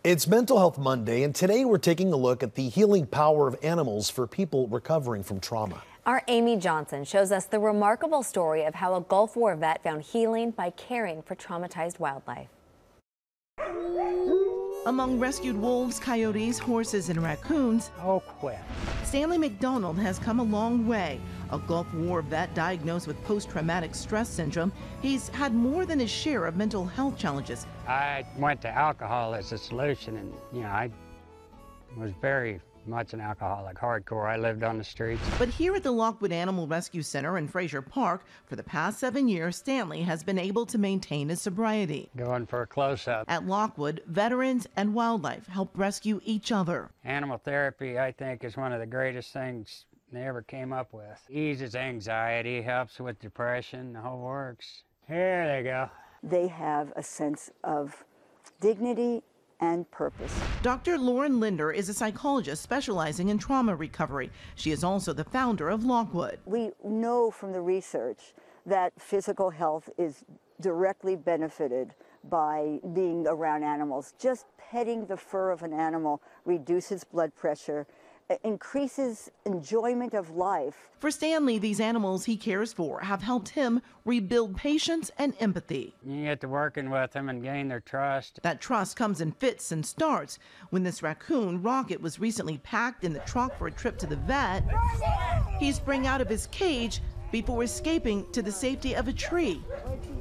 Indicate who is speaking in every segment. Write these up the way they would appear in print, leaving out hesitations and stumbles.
Speaker 1: It's Mental Health Monday, and today we're taking a look at the healing power of animals for people recovering from trauma.
Speaker 2: Our Amy Johnson shows us the remarkable story of how a Gulf War vet found healing by caring for traumatized wildlife.
Speaker 3: Among rescued wolves, coyotes, horses, and raccoons, Stanley McDonald has come a long way. A Gulf War vet diagnosed with post-traumatic stress syndrome, he's had more than his share of mental health challenges.
Speaker 4: I went to alcohol as a solution, and I was very much an alcoholic, hardcore. I lived on the streets.
Speaker 3: But here at the Lockwood Animal Rescue Center in Fraser Park, for the past 7 years, Stanley has been able to maintain his sobriety.
Speaker 4: Going for a close-up.
Speaker 3: At Lockwood, veterans and wildlife help rescue each other.
Speaker 4: Animal therapy, I think, is one of the greatest things they ever came up with. Eases anxiety, helps with depression, the whole works. Here they go.
Speaker 5: They have a sense of dignity and purpose.
Speaker 3: Dr. Lauren Linder is a psychologist specializing in trauma recovery. She is also the founder of Lockwood.
Speaker 5: We know from the research that physical health is directly benefited by being around animals. Just petting the fur of an animal reduces blood pressure, increases enjoyment of life.
Speaker 3: For Stanley, these animals he cares for have helped him rebuild patience and empathy.
Speaker 4: You get to working with them and gain their trust.
Speaker 3: That trust comes in fits and starts. When this raccoon, Rocket, was recently packed in the trunk for a trip to the vet, he sprang out of his cage before escaping to the safety of a tree.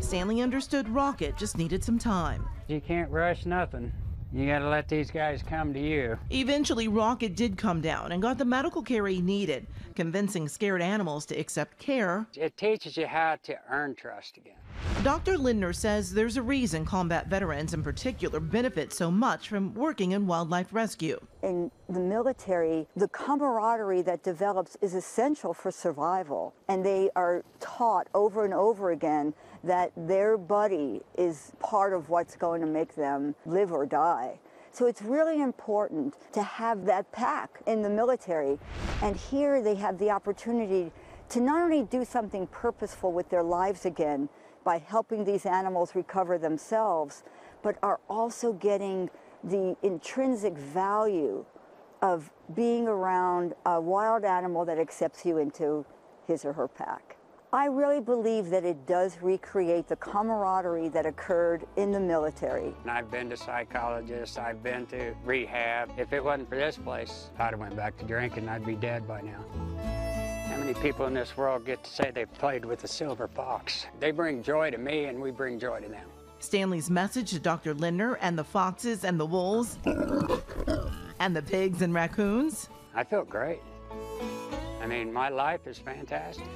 Speaker 3: Stanley understood Rocket just needed some time.
Speaker 4: You can't rush nothing. You gotta let these guys come to you.
Speaker 3: Eventually, Rocket did come down and got the medical care he needed, convincing scared animals to accept care.
Speaker 4: It teaches you how to earn trust again.
Speaker 3: Dr. Lindner says there's a reason combat veterans in particular benefit so much from working in wildlife rescue.
Speaker 5: In the military, the camaraderie that develops is essential for survival, and they are taught over and over again that their buddy is part of what's going to make them live or die. So it's really important to have that pack in the military, and here they have the opportunity to not only do something purposeful with their lives again by helping these animals recover themselves, but are also getting the intrinsic value of being around a wild animal that accepts you into his or her pack. I really believe that it does recreate the camaraderie that occurred in the military.
Speaker 4: I've been to psychologists, I've been to rehab. If it wasn't for this place, I'd have went back to drinking, I'd be dead by now. How many people in this world get to say they've played with a silver fox? They bring joy to me, and we bring joy to them.
Speaker 3: Stanley's message to Dr. Lindner and the foxes and the wolves and the pigs and raccoons?
Speaker 4: I feel great. I mean, my life is fantastic.